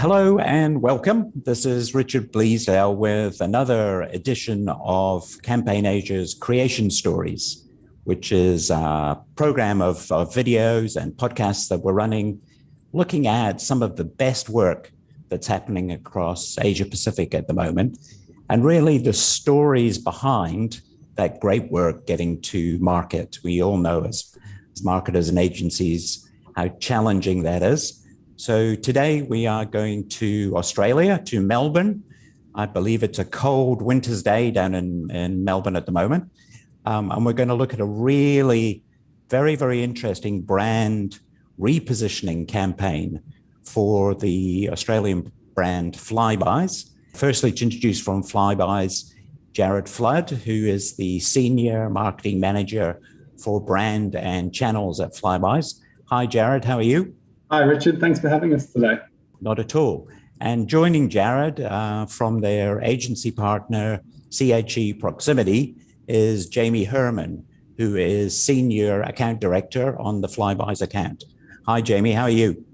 Hello and welcome. This is Richard Bleasdale with another edition of Campaign Asia's Creation Stories, which is a program of videos and podcasts that we're running, looking at some of the best work that's happening across Asia Pacific at the moment, and really the stories behind that great work getting to market. We all know as marketers and agencies how challenging that is. So today we are going to Australia, to Melbourne. I believe it's a cold winter's day down in Melbourne at the moment. And we're going to look at a really very, very interesting brand repositioning campaign for the Australian brand Flybuys. Firstly, to introduce from Flybuys, Jarrod Flood, who is the Senior Marketing Manager for Brand and Channels at Flybuys. Hi, Jarrod, how are you? Hi, Richard. Thanks for having us today. Not at all. And joining Jarrod from their agency partner, CHE Proximity, is Jamie Herman, who is Senior Account Director on the Flybuys account. Hi, Jamie. How are you?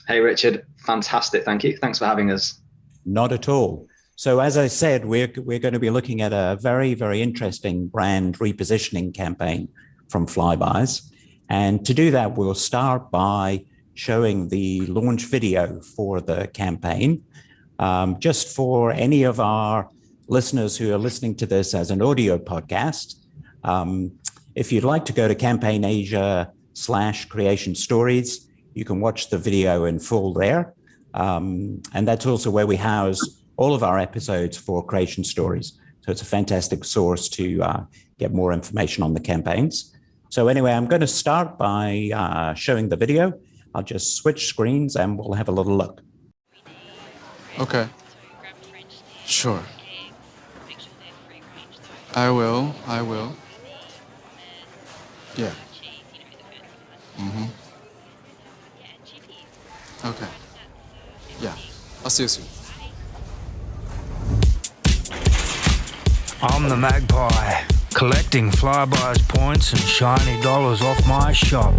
Hey, Richard. Fantastic. Thank you. Thanks for having us. Not at all. So as I said, we're going to be looking at a very, very interesting brand repositioning campaign from Flybuys. And to do that, we'll start by showing the launch video for the campaign. Just for any of our listeners who are listening to this as an audio podcast, if you'd like to go to Campaign Asia/Creation Stories, you can watch the video in full there. And that's also where we house all of our episodes for Creation Stories. So it's a fantastic source to get more information on the campaigns. So anyway, I'm going to start by showing the video. I'll just switch screens and we'll have a little look. Okay. Sure. I will. Yeah. Okay. Yeah. I'll see you soon. I'm the magpie, collecting Flybuys points and shiny dollars off my shop.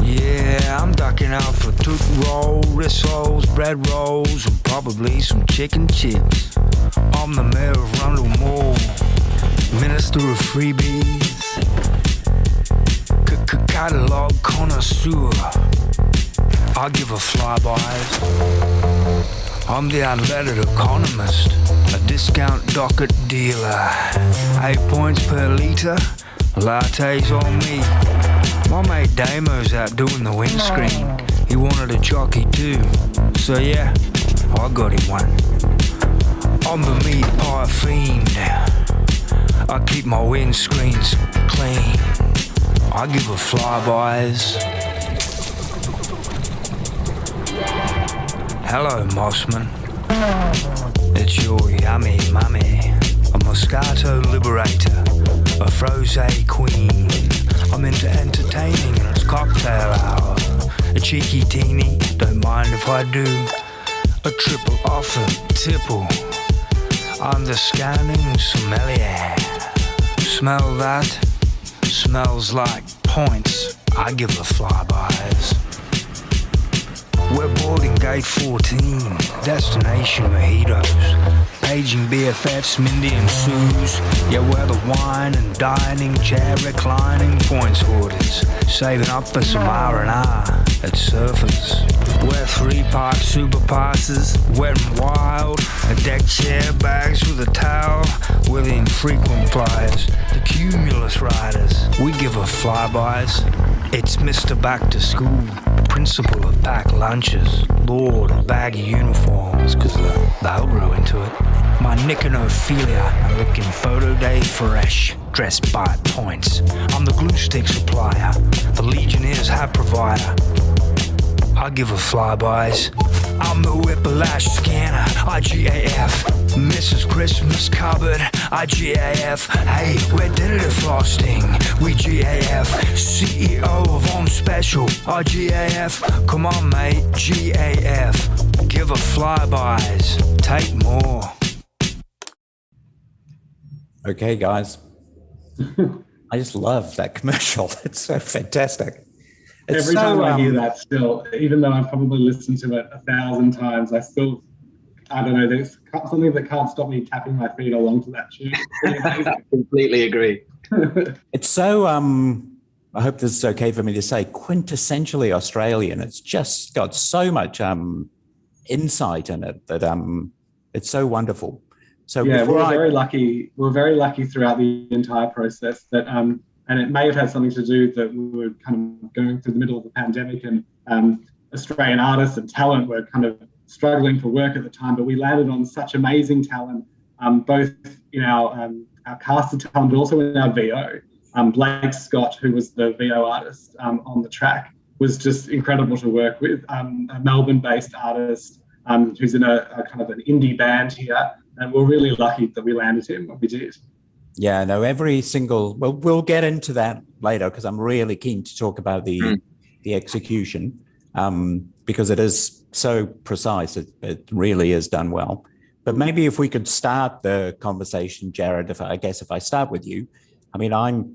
Yeah, I'm ducking out for toot roll, rissoles, bread rolls, and probably some chicken chips. I'm the mayor of Rundle Mall, minister of freebies, catalog connoisseur. I give a Flybuys. I'm the unlettered economist, a discount docket dealer. 8 points per litre, lattes on me. My mate Damo's out doing the windscreen. He wanted a jockey too, so yeah, I got him one. I'm the meat pie fiend. I keep my windscreens clean. I give a Flybuys. Hello, Mossman. It's your yummy mummy. A Moscato liberator, a frosé queen. I'm into entertaining and it's cocktail hour. A cheeky teeny, don't mind if I do. A triple offer, tipple. I'm the scanning sommelier. Smell that? Smells like points. I give a Flybuys. We're boarding gate 14, destination mojitos. Aging BFFs, Mindy and Sue's. Yeah, we're the wine and dining, chair reclining points hoarders. Saving up for some R&R at Surfers. We're 3-part super passes, wet and wild. A deck chair, bags with a towel. We're the infrequent flyers, the cumulus riders. We give a Flybuys. It's Mr. Back to School, principal of packed lunches, lord of baggy uniforms, cause they'll grow into it. My Nick and Ophelia are looking photo day fresh, dressed by points. I'm the glue stick supplier, the Legionnaires hat provider. I give a Flybuys. I'm the whiplash scanner, IGAF. Mrs. Christmas cupboard, IGAF. Hey, we're dinner frosting, we GAF. CEO of On Special, IGAF. Come on, mate, GAF. Give a Flybuys, take more. Okay, guys. I just love that commercial. It's so fantastic. Every time I hear that still, even though I've probably listened to it 1,000 times, I don't know, there's something that can't stop me tapping my feet along to that tune. Completely agree. It's so, I hope this is okay for me to say, quintessentially Australian. It's just got so much insight in it that it's so wonderful. So yeah, we were very lucky. We were very lucky throughout the entire process that, and it may have had something to do that we were kind of going through the middle of the pandemic, and Australian artists and talent were kind of struggling for work at the time, but we landed on such amazing talent, both in our cast of talent, but also in our VO. Blake Scott, who was the VO artist on the track, was just incredible to work with. A Melbourne-based artist who's in a kind of an indie band here, and we're really lucky that we landed him when we did. Yeah, no, well, we'll get into that later because I'm really keen to talk about the execution because it is so precise. It really is done well. But maybe if we could start the conversation, Jarrod, if I start with you. I mean, I'm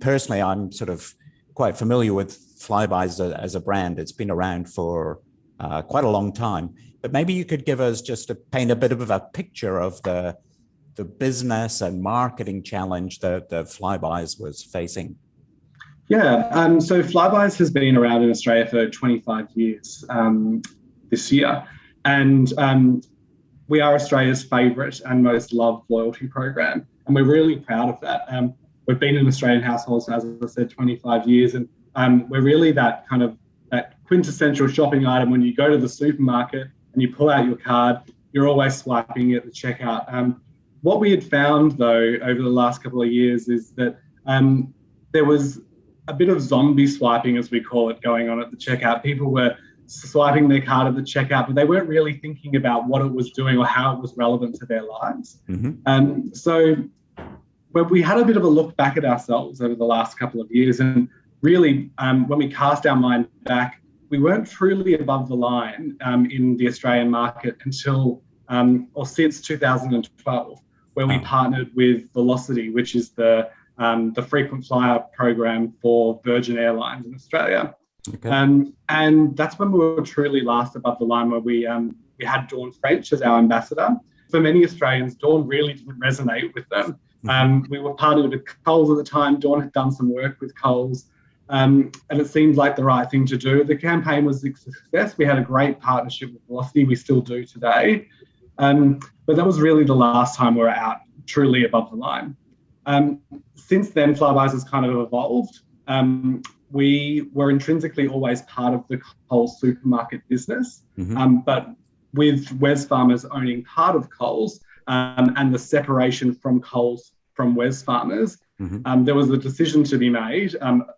sort of quite familiar with Flybuys as a brand. It's been around for quite a long time. But maybe you could give us just to paint a bit of a picture of the business and marketing challenge that Flybuys was facing. Yeah, so Flybuys has been around in Australia for 25 years this year. And we are Australia's favourite and most loved loyalty program. And we're really proud of that. We've been in Australian households, as I said, 25 years. And we're really that quintessential shopping item. When you go to the supermarket and you pull out your card, you're always swiping at the checkout. What we had found, though, over the last couple of years is that there was a bit of zombie swiping, as we call it, going on at the checkout. People were swiping their card at the checkout, but they weren't really thinking about what it was doing or how it was relevant to their lives. Mm-hmm. So we had a bit of a look back at ourselves over the last couple of years, and really, when we cast our mind back, we weren't truly above the line in the Australian market until or since 2012, where we partnered with Velocity, which is the frequent flyer program for Virgin Airlines in Australia. Okay. And that's when we were truly last above the line, where we had Dawn French as our ambassador. For many Australians, Dawn really didn't resonate with them. We were partnered with Coles at the time. Dawn had done some work with Coles, and it seemed like the right thing to do. The campaign was a success. We had a great partnership with Velocity. We still do today. But that was really the last time we were out truly above the line. Since then, Flybuys has kind of evolved. We were intrinsically always part of the Coles supermarket business, but with Wesfarmers owning part of Coles and the separation from Coles from Wesfarmers, there was a decision to be made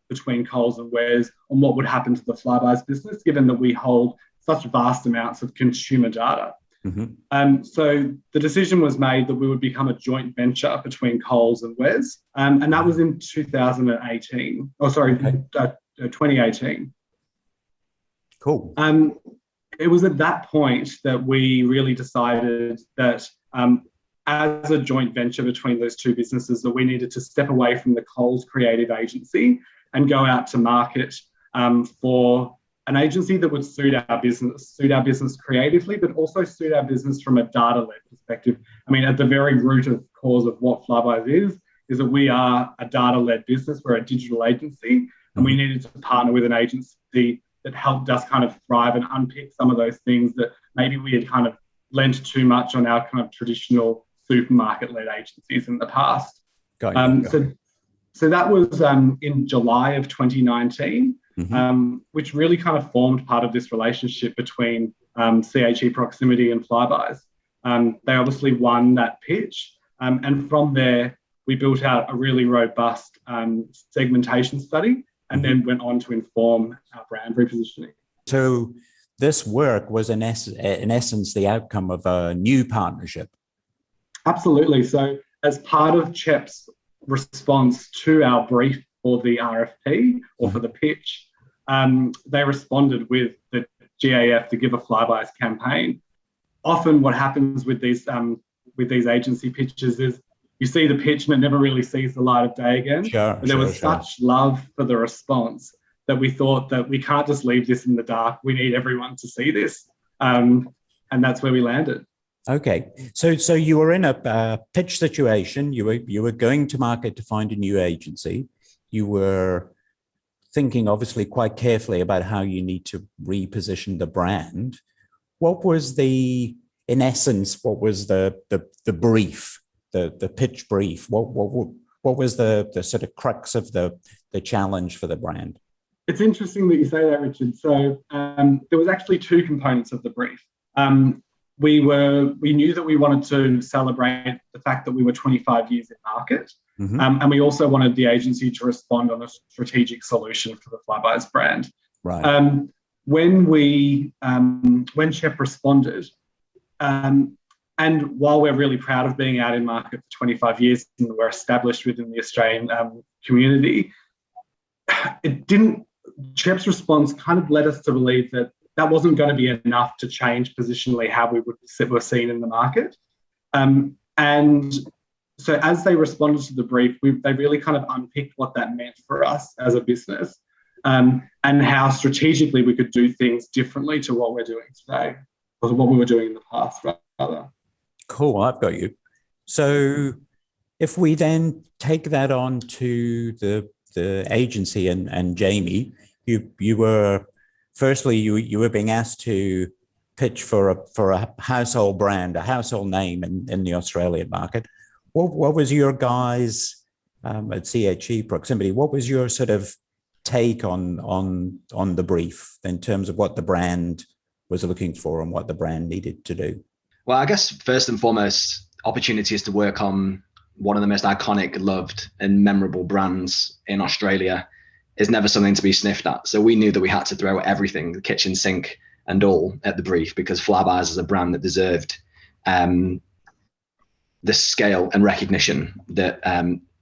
between Coles and Wes on what would happen to the Flybuys business, given that we hold such vast amounts of consumer data. So the decision was made that we would become a joint venture between Coles and Wes, and that was in 2018. 2018. Cool. It was at that point that we really decided that as a joint venture between those two businesses, that we needed to step away from the Coles creative agency and go out to market for an agency that would suit our business creatively, but also suit our business from a data-led perspective. I mean, at the very root of cause of what Flybuys is that we are a data-led business. We're a digital agency, and we needed to partner with an agency that helped us kind of thrive and unpick some of those things that maybe we had kind of lent too much on our kind of traditional supermarket-led agencies in the past. So that was in July of 2019. Which really kind of formed part of this relationship between CHE Proximity and Flybuys. They obviously won that pitch, and from there we built out a really robust segmentation study, and then went on to inform our brand repositioning. So this work was in essence the outcome of a new partnership. Absolutely. So as part of CHEP's response to our brief for the RFP or for the pitch, they responded with the GAF, the Give a Flybuys campaign. Often what happens with these agency pitches is you see the pitch and it never really sees the light of day again. There was such love for the response that we thought that we can't just leave this in the dark. We need everyone to see this. And that's where we landed. Okay, so you were in a pitch situation. You were going to market to find a new agency. You were thinking, obviously, quite carefully about how you need to reposition the brand. What was in essence, what was the brief, the pitch brief? What was the sort of crux of the challenge for the brand? It's interesting that you say that, Richard. So there was actually two components of the brief. We knew that we wanted to celebrate the fact that we were 25 years in market. Mm-hmm. And we also wanted the agency to respond on a strategic solution for the Flybuys brand. Right. When Shep responded, and while we're really proud of being out in market for 25 years and we're established within the Australian community, Shep's response kind of led us to believe that wasn't going to be enough to change positionally how we were seen in the market. And so as they responded to the brief, they really kind of unpicked what that meant for us as a business, and how strategically we could do things differently to what we're doing today, or what we were doing in the past, rather. Cool, I've got you. So if we then take that on to the agency and Jamie, you were being asked to pitch for a household brand, a household name in the Australian market. What was your guys at CHE Proximity? What was your sort of take on the brief in terms of what the brand was looking for and what the brand needed to do? Well, I guess first and foremost, opportunities to work on one of the most iconic, loved and memorable brands in Australia is never something to be sniffed at. So we knew that we had to throw everything, the kitchen sink and all, at the brief, because Flybuys is a brand that deserved the scale and recognition that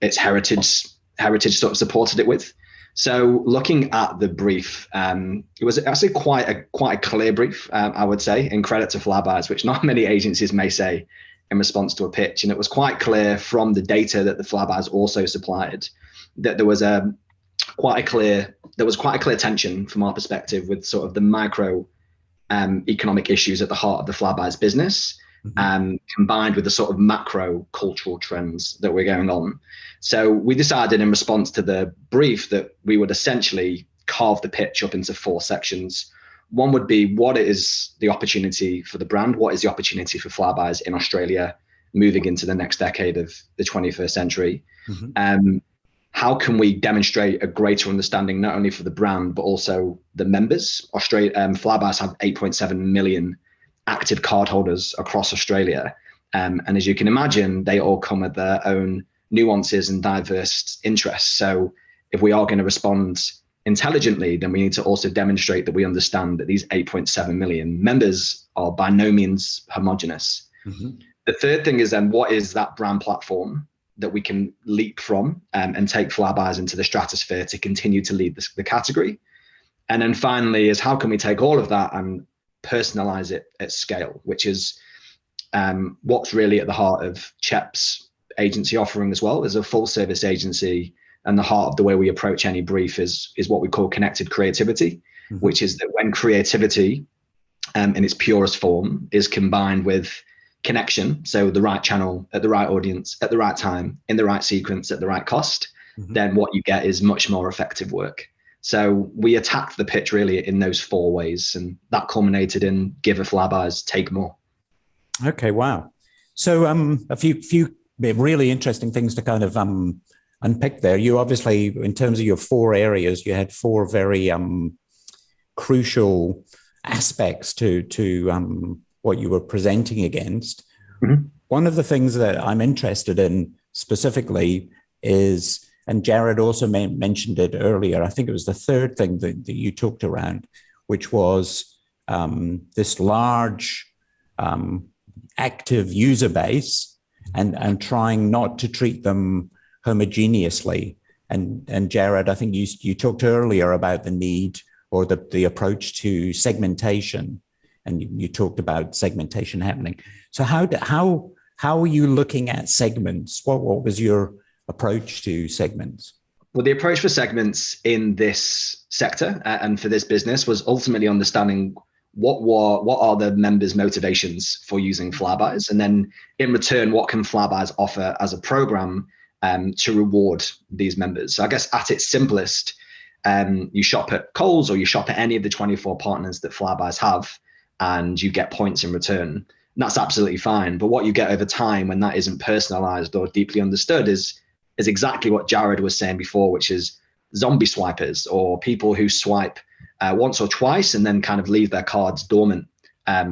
its heritage sort of supported it with. So looking at the brief, it was actually quite a clear brief, I would say, in credit to Flybuys, which not many agencies may say in response to a pitch. And it was quite clear from the data that the Flybuys also supplied that there was quite a clear tension from our perspective with sort of the micro economic issues at the heart of the Flybuys business, combined with the sort of macro cultural trends that were going on. So we decided in response to the brief that we would essentially carve the pitch up into 4 sections. One would be, what is the opportunity for the brand? What is the opportunity for Flybuys in Australia moving into the next decade of the 21st century? Mm-hmm. How can we demonstrate a greater understanding, not only for the brand, but also the members? Flybuys have 8.7 million active cardholders across Australia. And as you can imagine, they all come with their own nuances and diverse interests. So if we are going to respond intelligently, then we need to also demonstrate that we understand that these 8.7 million members are by no means homogenous. Mm-hmm. The third thing is then, what is that brand platform that we can leap from and take Flybuys into the stratosphere to continue to lead the category? And then finally is, how can we take all of that and personalize it at scale, which is what's really at the heart of CHEP's agency offering as well. As a full service agency, and the heart of the way we approach any brief is what we call connected creativity, mm-hmm. which is that when creativity in its purest form is combined with connection, so the right channel at the right audience at the right time in the right sequence at the right cost, mm-hmm. then what you get is much more effective work. So we attacked the pitch really in those 4 ways, and that culminated in Give a Flybuys, Take More. Okay, wow. So a few really interesting things to kind of unpick there. You obviously, in terms of your 4 areas, you had 4 very crucial aspects to what you were presenting against. Mm-hmm. One of the things that I'm interested in specifically is, and Jarrod also mentioned it earlier, I think it was the third thing that you talked around, which was this large active user base and trying not to treat them homogeneously. And Jarrod, I think you talked earlier about the need or the approach to segmentation, and you talked about segmentation happening. So how are you looking at segments? What was your approach to segments? Well, the approach for segments in this sector and for this business was ultimately understanding what are the members' motivations for using Flybuys, and then in return, what can Flybuys offer as a program to reward these members. So I guess at its simplest, you shop at Coles or you shop at any of the 24 partners that Flybuys have, and you get points in return. And that's absolutely fine. But what you get over time when that isn't personalized or deeply understood is exactly what Jarrod was saying before, which is zombie swipers, or people who swipe once or twice and then kind of leave their cards dormant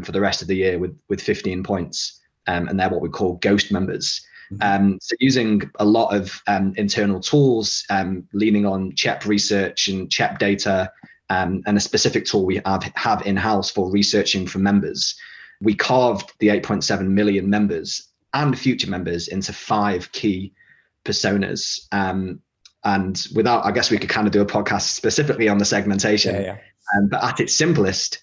for the rest of the year with 15 points. And they're what we call ghost members. So using a lot of internal tools, leaning on CHEP research and CHEP data, and a specific tool we have in-house for researching for members, we carved the 8.7 million members and future members into 5 key personas. And without, I guess we could kind of do a podcast specifically on the segmentation. Yeah. But at its simplest,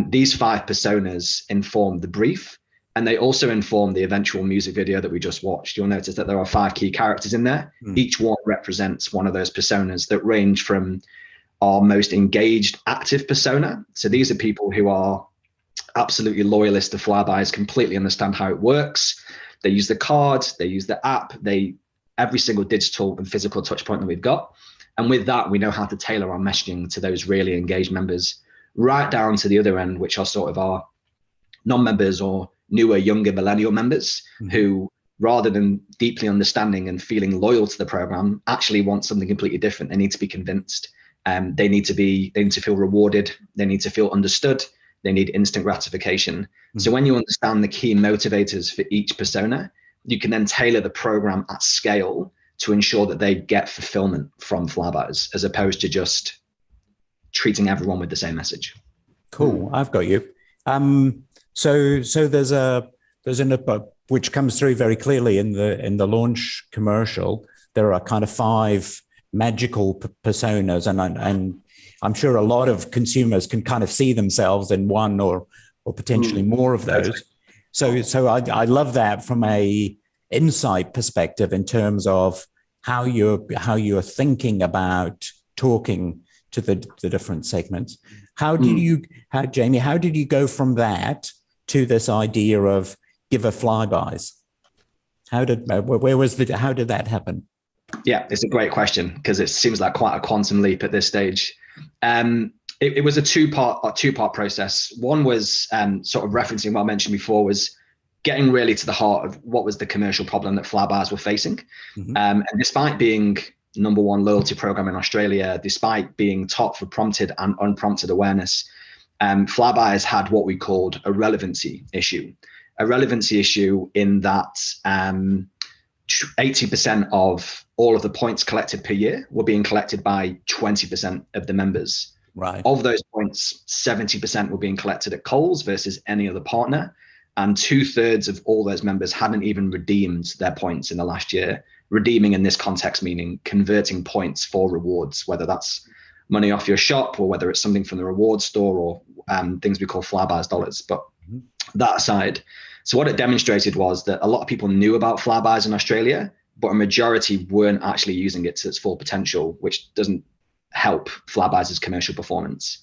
these 5 personas inform the brief, and they also inform the eventual music video that we just watched. You'll notice that there are 5 key characters in there. Each one represents one of those personas that range from our most engaged active persona. So these are people who are absolutely loyalists to Flybuys, completely understand how it works. They use the card, they use the app, every single digital and physical touch point that we've got. And with that, we know how to tailor our messaging to those really engaged members, right down to the other end, which are sort of our non-members or newer, younger millennial members who, rather than deeply understanding and feeling loyal to the program, actually want something completely different. They need to be convinced. They need to feel rewarded. They need to feel understood. They need instant gratification. So when you understand the key motivators for each persona, you can then tailor the program at scale to ensure that they get fulfillment from Flybuys, as opposed to just treating everyone with the same message. Cool, I've got you. So there's an which comes through very clearly in the launch commercial. There are kind of 5 magical personas, and I'm sure a lot of consumers can kind of see themselves in one or potentially more of those. So I love that from a insight perspective in terms of how you're thinking about talking to the different segments. Jamie, how did you go from that to this idea of give a Flybuys? How did that happen? Yeah, it's a great question because it seems like quite a quantum leap at this stage. It was a two-part process. One was sort of referencing what I mentioned before, was getting really to the heart of what was the commercial problem that Flybuys were facing. And despite being number 1 loyalty program in Australia, despite being top for prompted and unprompted awareness, Flybuys had what we called a relevancy issue. A relevancy issue in that 80% of all of the points collected per year were being collected by 20% of the members. Right. Of those points, 70% were being collected at Coles versus any other partner. And 2/3 of all those members hadn't even redeemed their points in the last year. Redeeming in this context meaning converting points for rewards, whether that's money off your shop or whether it's something from the reward store or things we call Flybuys dollars. But that aside, so what it demonstrated was that a lot of people knew about Flybuys in Australia, but a majority weren't actually using it to its full potential, which doesn't help Flybuys' commercial performance.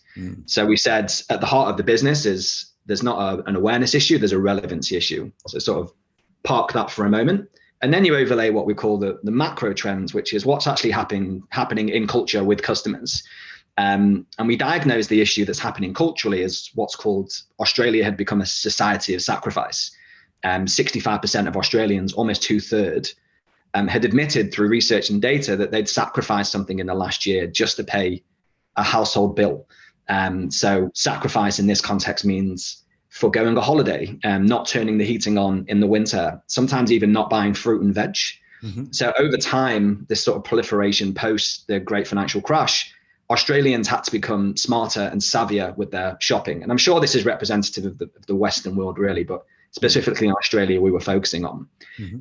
So we said at the heart of the business is there's not an awareness issue, there's a relevancy issue. So sort of park that for a moment. And then you overlay what we call the macro trends, which is what's actually happening in culture with customers. And we diagnose the issue that's happening culturally as what's called Australia had become a society of sacrifice. 65% of Australians, almost 2/3, had admitted through research and data that they'd sacrificed something in the last year just to pay a household bill. So sacrifice in this context means foregoing a holiday, not turning the heating on in the winter, sometimes even not buying fruit and veg. So over time, this sort of proliferation post the great financial crash, Australians had to become smarter and savvier with their shopping. And I'm sure this is representative of the Western world really, but specifically in Australia, we were focusing on.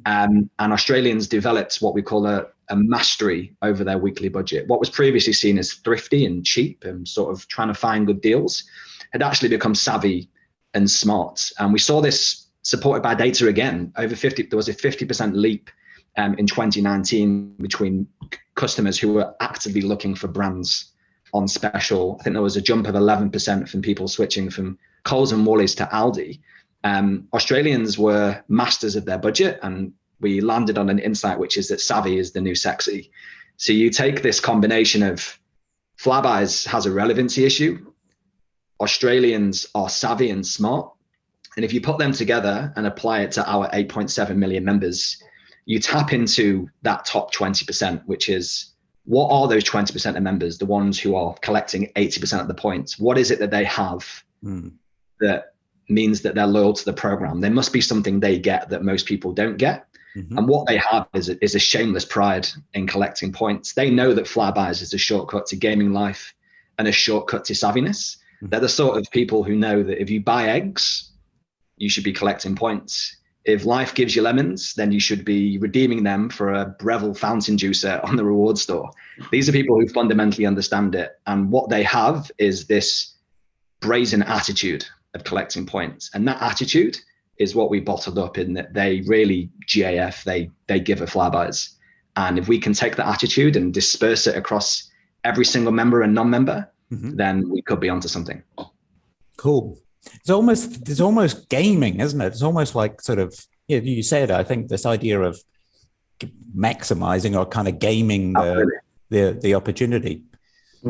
And Australians developed what we call a mastery over their weekly budget. What was previously seen as thrifty and cheap and sort of trying to find good deals had actually become savvy and smart. And we saw this supported by data again. There was a 50% leap in 2019 between customers who were actively looking for brands on special. I think there was a jump of 11% from people switching from Coles and Woolies to Aldi. Australians were masters of their budget, and we landed on an insight, which is that savvy is the new sexy. So you take this combination of Flybuys has a relevancy issue, Australians are savvy and smart, and if you put them together and apply it to our 8.7 million members, you tap into that top 20%, which is, what are those 20% of members, the ones who are collecting 80% of the points? What is it that they have that means that they're loyal to the program? There must be something they get that most people don't get. And what they have is a shameless pride in collecting points. They know that Flybuys is a shortcut to gaming life and a shortcut to savviness. They're the sort of people who know that if you buy eggs, you should be collecting points. If life gives you lemons, then you should be redeeming them for a Breville fountain juicer on the reward store. These are people who fundamentally understand it. And what they have is this brazen attitude of collecting points. And that attitude is what we bottled up in that they really GAF, they give a Flybuys. And if we can take that attitude and disperse it across every single member and non-member, then we could be onto something. Cool. It's almost gaming, isn't it? It's almost like sort of, you said, I think this idea of maximizing or kind of gaming the opportunity.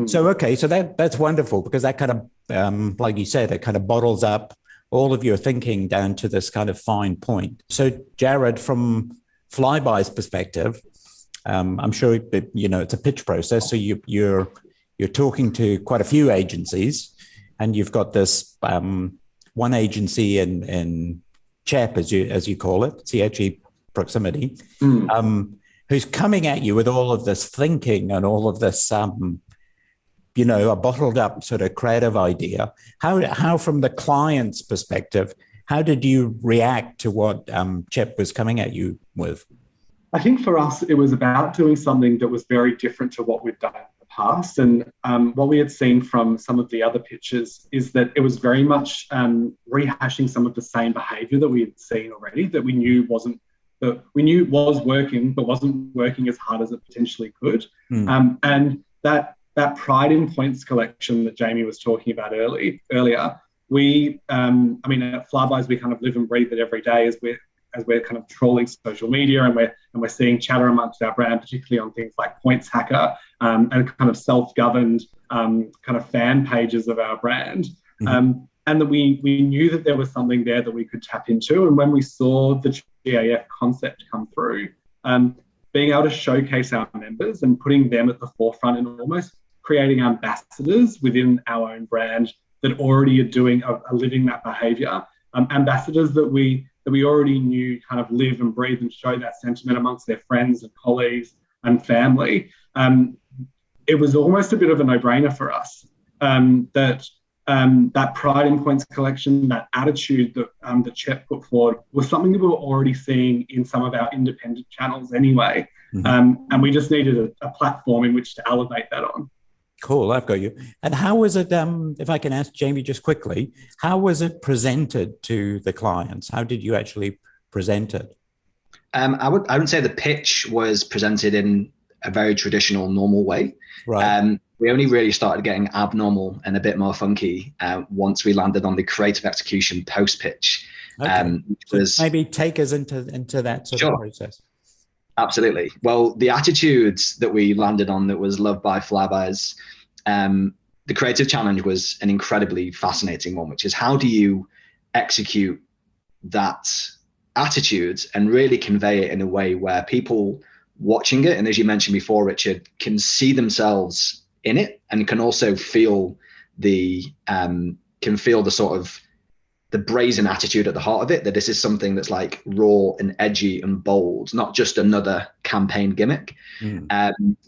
So, okay, so that's wonderful, because that kind of, like you said, it kind of bottles up all of your thinking down to this kind of fine point. So, Jarrod, from Flybuys' perspective, I'm sure that, it's a pitch process. So you're talking to quite a few agencies, and you've got this one agency in CHEP, as you call it, CHE proximity, who's coming at you with all of this thinking and all of this, a bottled up sort of creative idea. How from the client's perspective, how did you react to what CHEP was coming at you with? I think for us, it was about doing something that was very different to what we've done in the past. And what we had seen from some of the other pitches is that it was very much rehashing some of the same behaviour that we had seen already, that we knew was working, but wasn't working as hard as it potentially could. And that pride in points collection that Jamie was talking about earlier, we, at Flybuys, we kind of live and breathe it every day as we're kind of trawling social media, and we're seeing chatter amongst our brand, particularly on things like Points Hacker and kind of self-governed kind of fan pages of our brand. And that we knew that there was something there that we could tap into. And when we saw the GAF concept come through, being able to showcase our members and putting them at the forefront and almost creating ambassadors within our own brand that already are living that behaviour, ambassadors that we already knew kind of live and breathe and show that sentiment amongst their friends and colleagues and family. It was almost a bit of a no-brainer for us that pride in points collection, that attitude that CHEP put forward was something that we were already seeing in some of our independent channels anyway. And we just needed a platform in which to elevate that on. Cool, I've got you. And how was it, if I can ask Jamie just quickly, how was it presented to the clients? How did you actually present it? I would say the pitch was presented in a very traditional, normal way. Right. We only really started getting abnormal and a bit more funky once we landed on the creative execution post-pitch. Okay. Maybe take us into that sort of process. Absolutely. Well, the attitudes that we landed on that was loved by Flybuys, the creative challenge was an incredibly fascinating one, which is how do you execute that attitude and really convey it in a way where people watching it, and as you mentioned before, Richard, can see themselves in it and can also feel the sort of the brazen attitude at the heart of it, that this is something that's like raw and edgy and bold, not just another campaign gimmick.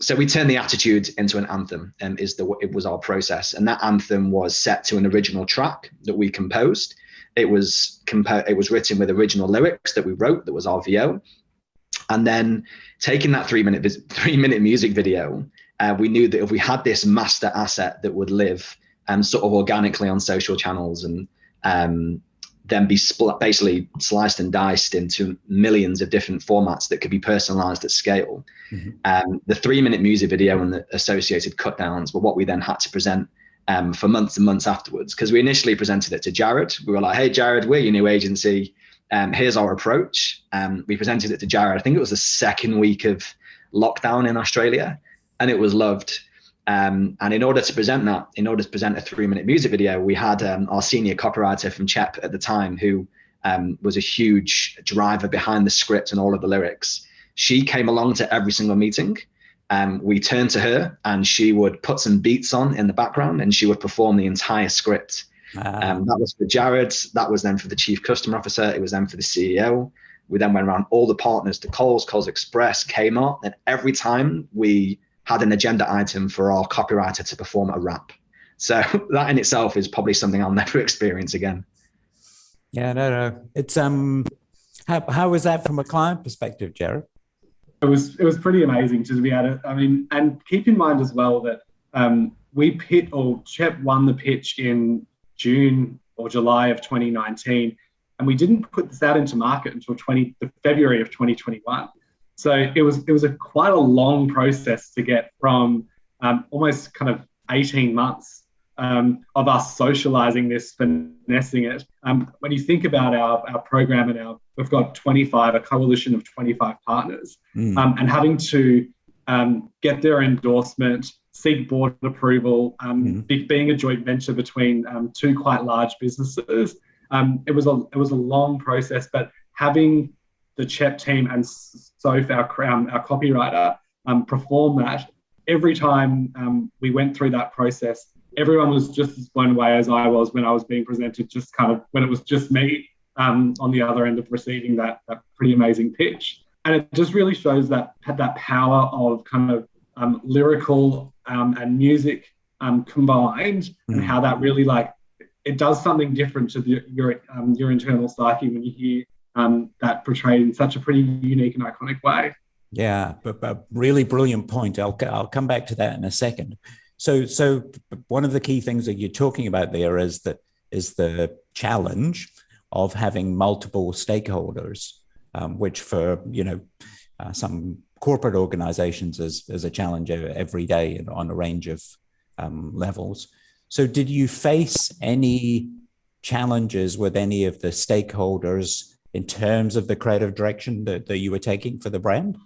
So we turned the attitude into an anthem, and it was our process. And that anthem was set to an original track that we composed. It was written with original lyrics that we wrote, that was our VO. And then taking that 3-minute music video, we knew that if we had this master asset that would live sort of organically on social channels and then be basically sliced and diced into millions of different formats that could be personalized at scale. The 3-minute music video and the associated cut downs were what we then had to present for months and months afterwards, because we initially presented it to Jarrod. We were like, hey, Jarrod, we're your new agency. Here's our approach. We presented it to Jarrod. I think it was the second week of lockdown in Australia, and it was loved. And in order to present a 3-minute music video, we had our senior copywriter from CHEP at the time, who was a huge driver behind the script and all of the lyrics. She came along to every single meeting. We turned to her and she would put some beats on in the background and she would perform the entire script. That was for Jarrod. That was then for the chief customer officer. It was then for the CEO. We then went around all the partners to Coles Express, Kmart, and every time we had an agenda item for our copywriter to perform a rap. So that in itself is probably something I'll never experience again. Yeah, no. It's how was that from a client perspective, Jarrod? It was pretty amazing to be able to, and keep in mind as well that CHEP won the pitch in June or July of 2019, and we didn't put this out into market until February of 2021. So it was quite a long process to get from almost kind of 18 months of us socializing this, finessing it. When you think about our program and we've got a coalition of 25 partners, and having to get their endorsement, seek board approval, being a joint venture between two quite large businesses. It was a long process, but having the CHEP team and Soph, our copywriter, perform that every time we went through that process, everyone was just as blown away as I was when I was being presented, just kind of when it was just me on the other end of receiving that pretty amazing pitch. And it just really shows that power of kind of lyrical and music combined, and how that really it does something different to your internal psyche when you hear that portrayed in such a pretty unique and iconic way. Yeah, but really brilliant point. I'll come back to that in a second. So one of the key things that you're talking about there is the challenge of having multiple stakeholders, which for some corporate organizations is a challenge every day on a range of levels. So did you face any challenges with any of the stakeholders in terms of the creative direction that you were taking for the brand?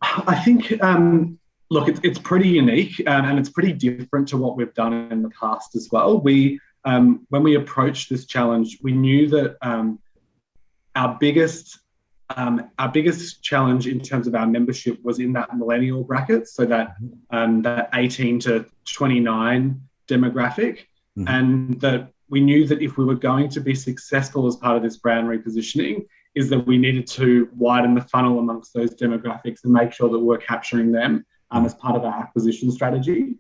I think, look, it's pretty unique and it's pretty different to what we've done in the past as well. When we approached this challenge, we knew that our biggest challenge in terms of our membership was in that millennial bracket, so that 18 to 29 demographic, and that we knew that if we were going to be successful as part of this brand repositioning, is that we needed to widen the funnel amongst those demographics and make sure that we're capturing them as part of our acquisition strategy,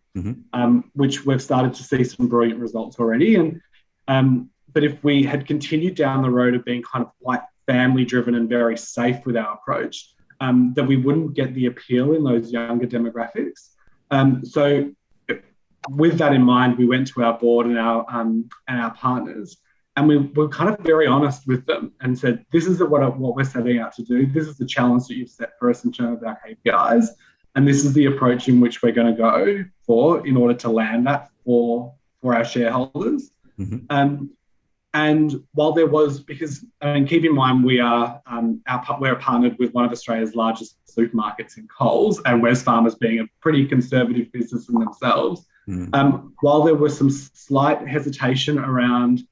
which we've started to see some brilliant results already. But if we had continued down the road of being kind of quite family-driven and very safe with our approach, then we wouldn't get the appeal in those younger demographics. So with that in mind, we went to our board and our partners, and we were kind of very honest with them and said, this is what we're setting out to do. This is the challenge that you've set for us in terms of our KPIs. And this is the approach in which we're going to go for in order to land that for our shareholders. And while there was, because keep in mind we're partnered with one of Australia's largest supermarkets in Coles, and Wesfarmers being a pretty conservative business in themselves. While there was some slight hesitation around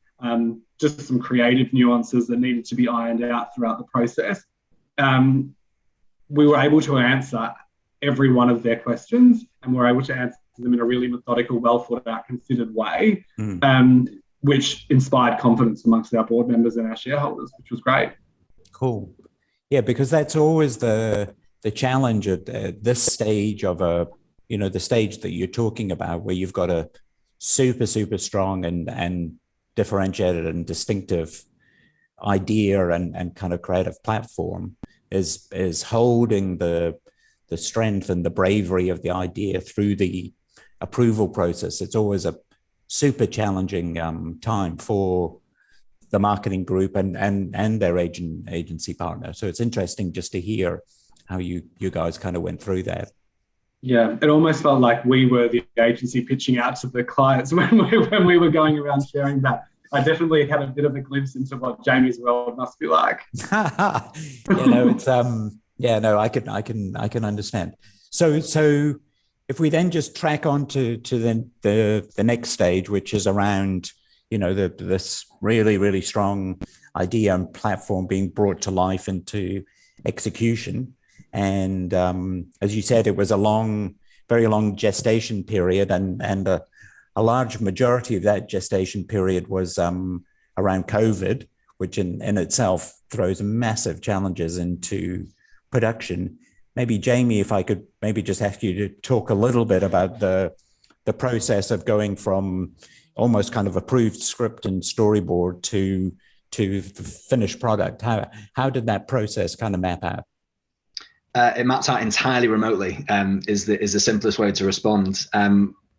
just some creative nuances that needed to be ironed out throughout the process, we were able to answer every one of their questions, and we're able to answer them in a really methodical, well thought out, considered way, which inspired confidence amongst our board members and our shareholders, which was great. Cool. Yeah, because that's always the challenge at this stage of the stage that you're talking about, where you've got a super, super strong and differentiated and distinctive idea and kind of creative platform, is holding the strength and the bravery of the idea through the approval process. It's always a super challenging time for the marketing group and their agency partner. So it's interesting just to hear how you guys kind of went through that. Yeah, it almost felt like we were the agency pitching out to the clients when we were going around sharing that. I definitely had a bit of a glimpse into what Jamie's world must be like. It's I can understand. So if we then just track on to the next stage, which is around, this really, really strong idea and platform being brought to life into execution. And as you said, it was a very long gestation period, and a large majority of that gestation period was around COVID, which in itself throws massive challenges into production. Maybe Jamie, if I could maybe just ask you to talk a little bit about the process of going from almost kind of approved script and storyboard to the finished product. How did that process kind of map out? It mapped out entirely remotely, is the simplest way to respond.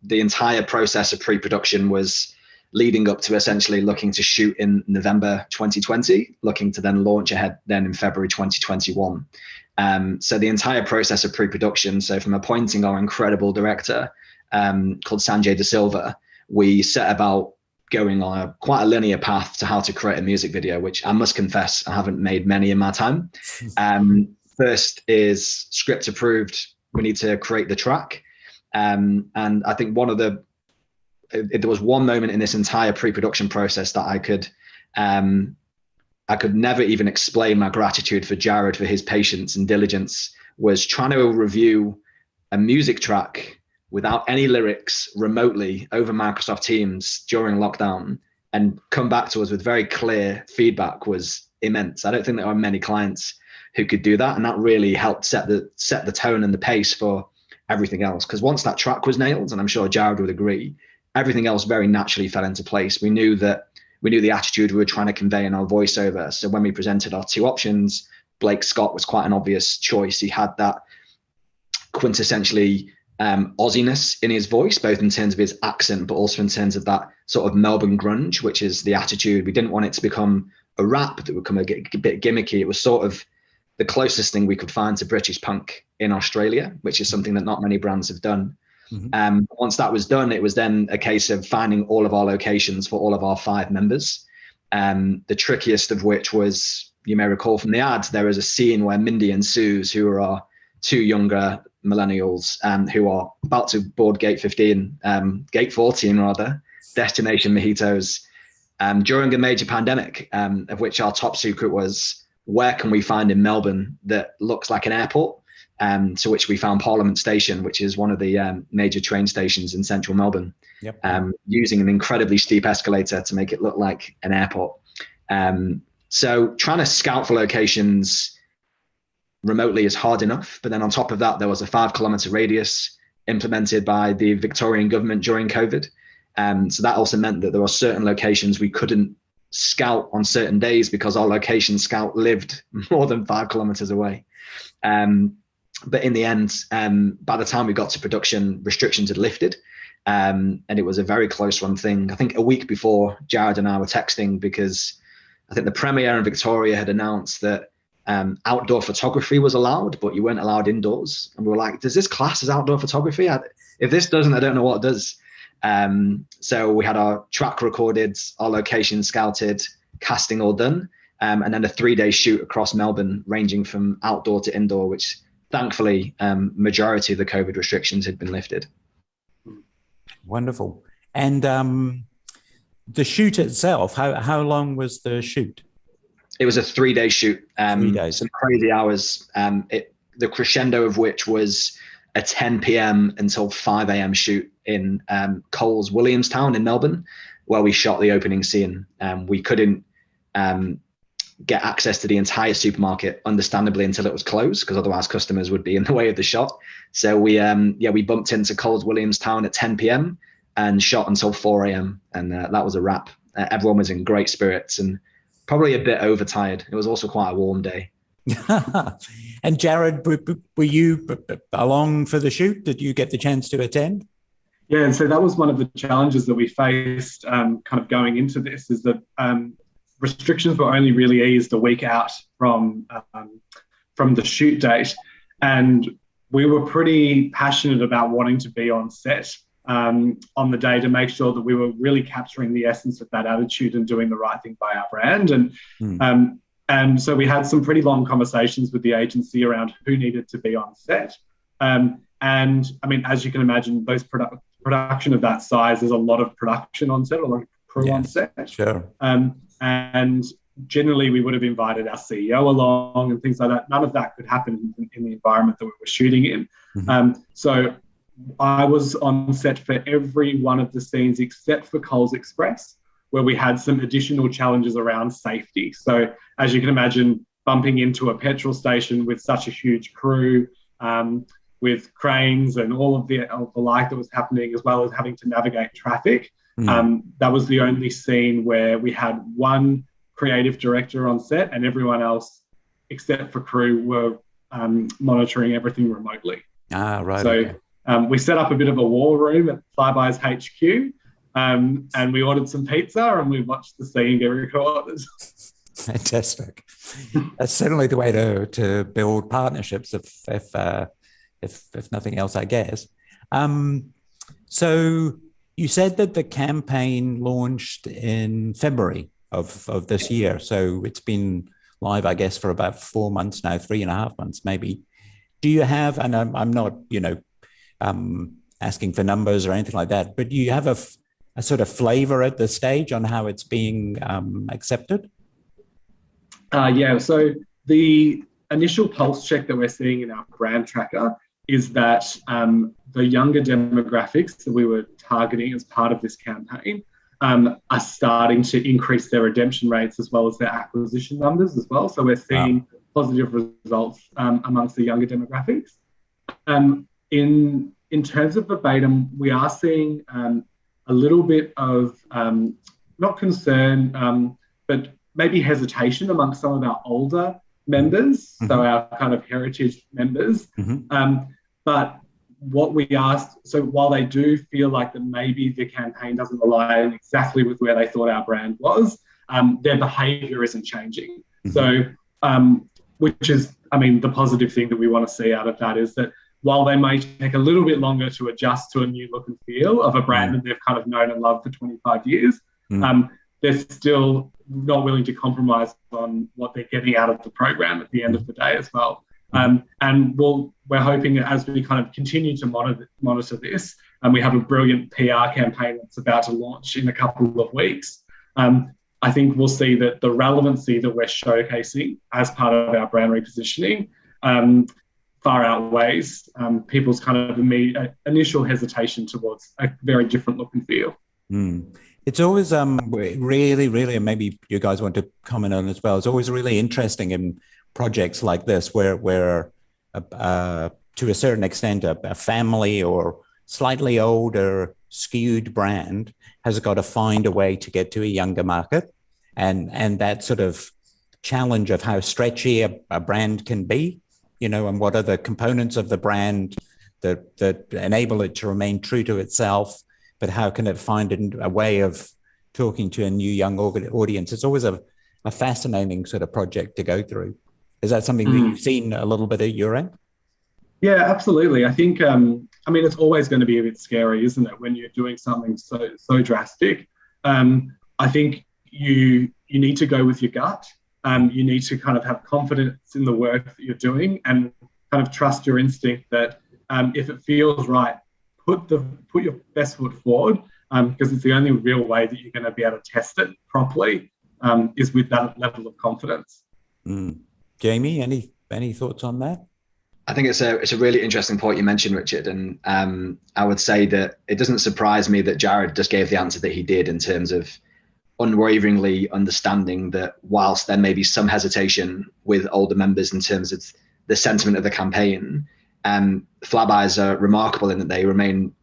The entire process of pre-production was leading up to essentially looking to shoot in November 2020, looking to then launch ahead then in February 2021. So the entire process of pre-production, so from appointing our incredible director called Sanjay De Silva, we set about going on quite a linear path to how to create a music video, which I must confess, I haven't made many in my time. First is script approved. We need to create the track. And I think there was one moment in this entire pre-production process that I could never even explain my gratitude for Jarrod for his patience and diligence, was trying to review a music track without any lyrics remotely over Microsoft Teams during lockdown and come back to us with very clear feedback was immense. I don't think there are many clients who could do that. And that really helped set the tone and the pace for everything else. Because once that track was nailed, and I'm sure Jarrod would agree, everything else very naturally fell into place. We knew the attitude we were trying to convey in our voiceover. So when we presented our two options, Blake Scott was quite an obvious choice. He had that quintessentially Aussiness in his voice, both in terms of his accent, but also in terms of that sort of Melbourne grunge, which is the attitude. We didn't want it to become a rap that would become a bit gimmicky. It was sort of the closest thing we could find to British punk in Australia, which is something that not many brands have done. Mm-hmm. Once that was done, it was then a case of finding all of our locations for all of our 5 members. The trickiest of which was, you may recall from the ads, there is a scene where Mindy and Suze, who are our 2 younger millennials, who are about to board gate 14 rather, Destination Mojitos, during a major pandemic, of which our top secret was, where can we find in Melbourne that looks like an airport? To which we found Parliament Station, which is one of the major train stations in central Melbourne, yep. Using an incredibly steep escalator to make it look like an airport. So trying to scout for locations remotely is hard enough. But then on top of that, there was a 5-kilometer radius implemented by the Victorian government during COVID. So that also meant that there were certain locations we couldn't scout on certain days because our location scout lived more than 5 kilometers away. But in the end, by the time we got to production, restrictions had lifted, and it was a very close run thing. I think a week before, Jarrod and I were texting because I think the Premier in Victoria had announced that outdoor photography was allowed, but you weren't allowed indoors. And we were like, does this class as outdoor photography? If this doesn't, I don't know what does. So we had our track recorded, our location scouted, casting all done, and then a 3-day shoot across Melbourne, ranging from outdoor to indoor, which thankfully, majority of the COVID restrictions had been lifted. Wonderful. And the shoot itself, how long was the shoot? It was a 3-day shoot. 3 days. Some crazy hours. The crescendo of which was a 10 p.m. until 5 a.m. shoot in Coles Williamstown in Melbourne, where we shot the opening scene. We couldn't get access to the entire supermarket, understandably, until it was closed, because otherwise customers would be in the way of the shot. So we bumped into Coles Williamstown at 10 p.m. and shot until 4 a.m. And that was a wrap. Everyone was in great spirits and probably a bit overtired. It was also quite a warm day. And Jarrod, were you along for the shoot? Did you get the chance to attend? Yeah, and so that was one of the challenges that we faced kind of going into this, is that restrictions were only really eased a week out from the shoot date, and we were pretty passionate about wanting to be on set on the day to make sure that we were really capturing the essence of that attitude and doing the right thing by our brand. And so we had some pretty long conversations with the agency around who needed to be on set. And I mean, as you can imagine, those production of that size, there's a lot of production on set, a lot of crew on set. Sure. And generally we would have invited our CEO along and things like that. None of that could happen in the environment that we were shooting in. So I was on set for every one of the scenes except for Coles Express, where we had some additional challenges around safety. So as you can imagine, bumping into a petrol station with such a huge crew, with cranes and all of the like that was happening, as well as having to navigate traffic. That was the only scene where we had one creative director on set and everyone else, except for crew, were monitoring everything remotely. Right. So okay. We set up a bit of a war room at Flybuys HQ, and we ordered some pizza and we watched the scene get recorded. Fantastic. That's certainly the way to build partnerships, if nothing else, I guess. So you said that the campaign launched in February of this year. So it's been live, I guess, for about 4 months now, 3.5 months maybe. Do you have, and I'm not, asking for numbers or anything like that, but do you have a sort of flavor at this stage on how it's being accepted? Yeah, so the initial pulse check that we're seeing in our brand tracker is that the younger demographics that we were targeting as part of this campaign are starting to increase their redemption rates as well as their acquisition numbers as well. So we're seeing positive results amongst the younger demographics. In terms of verbatim, we are seeing a little bit of not concern, but maybe hesitation amongst some of our older members, so our kind of heritage members. But what we asked, so while they do feel like that maybe the campaign doesn't align exactly with where they thought our brand was, their behaviour isn't changing. So, which is, I mean, the positive thing that we want to see out of that is that while they may take a little bit longer to adjust to a new look and feel of a brand that they've kind of known and loved for 25 years, they're still not willing to compromise on what they're getting out of the program at the end of the day as well. And we're hoping that as we kind of continue to monitor this, and we have a brilliant PR campaign that's about to launch in a couple of weeks, I think we'll see that the relevancy that we're showcasing as part of our brand repositioning far outweighs people's kind of initial hesitation towards a very different look and feel. It's always really, really, and maybe you guys want to comment on it as well. It's always really interesting in projects like this where to a certain extent, a family or slightly older skewed brand has got to find a way to get to a younger market, and that sort of challenge of how stretchy a brand can be, and what are the components of the brand that enable it to remain true to itself, but how can it find a way of talking to a new young audience? It's always a fascinating sort of project to go through. Is that something that you've seen a little bit at your end? Yeah, absolutely. I think, it's always going to be a bit scary, isn't it, when you're doing something so drastic? I think you need to go with your gut. You need to kind of have confidence in the work that you're doing and kind of trust your instinct that if it feels right, put your best foot forward, because it's the only real way that you're going to be able to test it properly is with that level of confidence. Jamie, any thoughts on that? I think it's a really interesting point you mentioned, Richard, and I would say that it doesn't surprise me that Jarrod just gave the answer that he did in terms of unwaveringly understanding that whilst there may be some hesitation with older members in terms of the sentiment of the campaign, Flybuys are remarkable in that they remain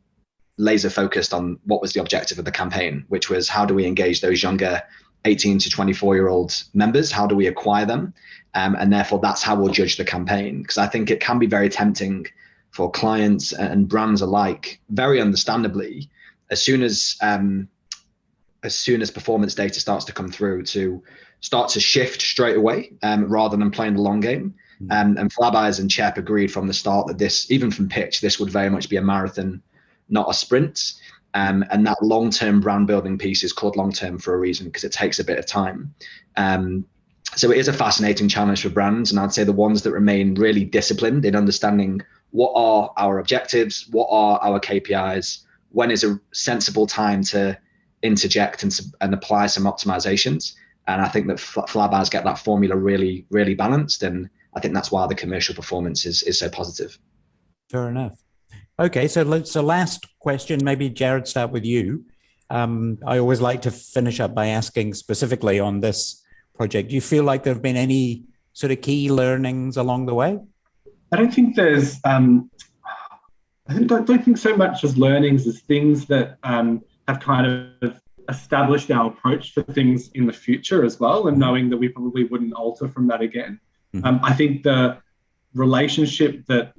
laser focused on what was the objective of the campaign, which was how do we engage those younger 18 to 24-year-old members? How do we acquire them? And therefore, that's how we'll judge the campaign. Because I think it can be very tempting for clients and brands alike, very understandably, as soon as performance data starts to come through, to start to shift straight away rather than playing the long game. And Flybuys and Chep agreed from the start that this, even from pitch, this would very much be a marathon, not a sprint. And that long-term brand building piece is called long-term for a reason, because it takes a bit of time. So it is a fascinating challenge for brands. And I'd say the ones that remain really disciplined in understanding what are our objectives, what are our KPIs, when is a sensible time to interject and apply some optimizations. And I think that Flybuys get that formula really, really balanced. And I think that's why the commercial performance is so positive. Fair enough. Okay, so last question, maybe Jarrod, start with you. I always like to finish up by asking specifically on this project, do you feel like there have been any sort of key learnings along the way? I don't think there's, I don't think so much as learnings as things that have kind of established our approach for things in the future as well, and knowing that we probably wouldn't alter from that again. I think the relationship that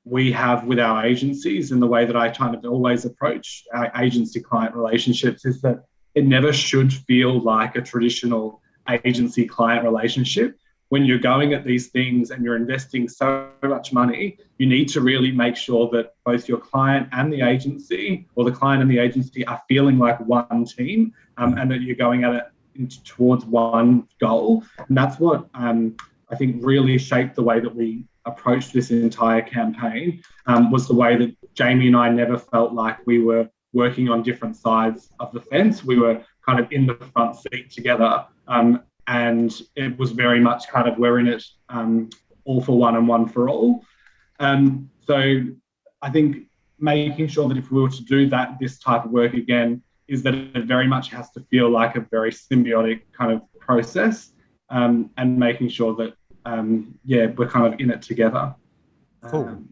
we have with our agencies and the way that I kind of always approach our agency-client relationships is that it never should feel like a traditional agency-client relationship. When you're going at these things and you're investing so much money, you need to really make sure that both your client and the agency, or the client and the agency, are feeling like one team, and that you're going at it towards one goal. And that's what I think really shaped the way that we approached this entire campaign, was the way that Jamie and I never felt like we were working on different sides of the fence. We were kind of in the front seat together. And it was very much kind of, we're in it all for one and one for all. So I think making sure that if we were to do this type of work again, is that it very much has to feel like a very symbiotic kind of process, and making sure that, we're kind of in it together. Cool.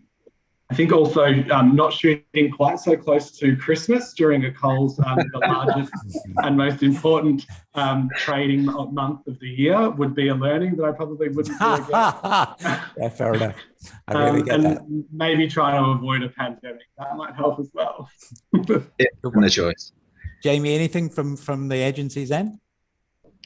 I think also not shooting quite so close to Christmas during a Coles, the largest and most important trading month of the year, would be a learning that I probably wouldn't do again. Yeah, fair enough. I really get that. Maybe try to avoid a pandemic. That might help as well. No choice. Jamie, anything from the agency's end?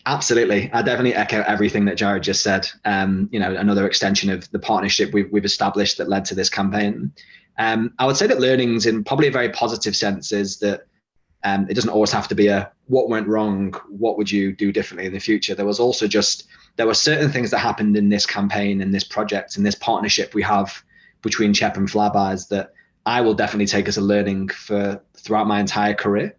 Absolutely. I definitely echo everything that Jarrod just said. Another extension of the partnership we've established that led to this campaign. I would say that learnings, in probably a very positive sense, is that it doesn't always have to be a what went wrong, what would you do differently in the future. There were certain things that happened in this campaign, in this project, in this partnership we have between Chep and Flybuys that I will definitely take as a learning for throughout my entire career,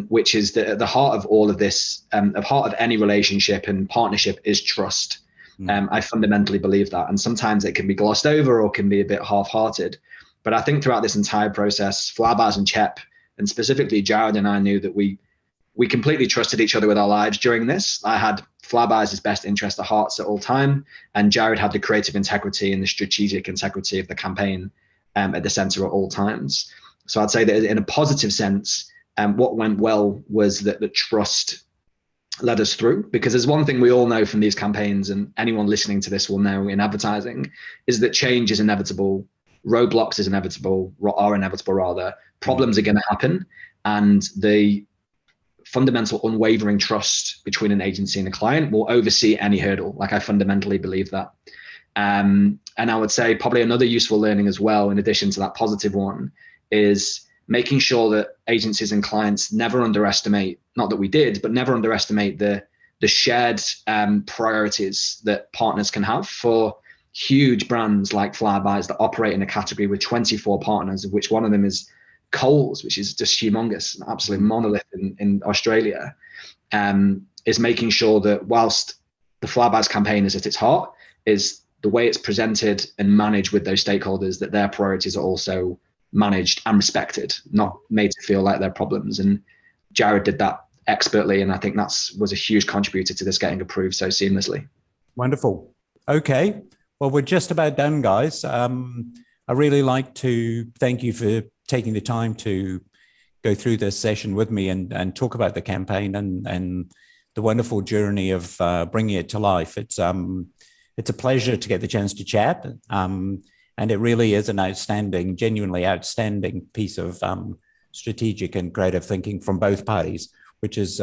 which is that at the heart of all of this, the heart of any relationship and partnership is trust. I fundamentally believe that. And sometimes it can be glossed over or can be a bit half-hearted. But I think throughout this entire process, Flybuys and Chep, and specifically Jarrod and I, knew that we completely trusted each other with our lives during this. I had Flybuys' best interest at heart at all time, and Jarrod had the creative integrity and the strategic integrity of the campaign at the center at all times. So I'd say that in a positive sense, what went well was that the trust led us through, because there's one thing we all know from these campaigns, and anyone listening to this will know in advertising, is that change is inevitable, roadblocks are inevitable, problems are going to happen, and the fundamental unwavering trust between an agency and a client will oversee any hurdle. Like, I fundamentally believe that. And I would say probably another useful learning as well, in addition to that positive one, is making sure that agencies and clients never underestimate, not that we did, but never underestimate the shared priorities that partners can have. For huge brands like Flybuys that operate in a category with 24 partners, of which one of them is Coles, which is just humongous, an absolute monolith in Australia, is making sure that whilst the Flybuys campaign is at its heart, is the way it's presented and managed with those stakeholders, that their priorities are also managed and respected, not made to feel like they're problems. And Jarrod did that expertly, and I think was a huge contributor to this getting approved so seamlessly. Wonderful. Okay, well, we're just about done, guys. I really like to thank you for taking the time to go through this session with me and talk about the campaign and the wonderful journey of bringing it to life. It's a pleasure to get the chance to chat. And it really is an genuinely outstanding piece of strategic and creative thinking from both parties, which is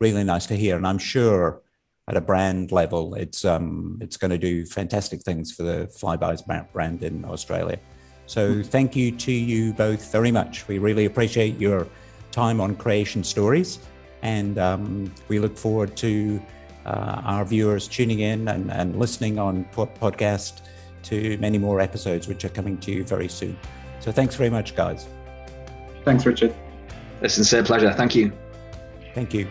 really nice to hear. And I'm sure at a brand level, it's going to do fantastic things for the Flybuys brand in Australia. So thank you to you both very much. We really appreciate your time on Creation Stories, and we look forward to our viewers tuning in and listening on podcast to many more episodes, which are coming to you very soon. So thanks very much, guys. Thanks, Richard. A sincere pleasure. Thank you. Thank you.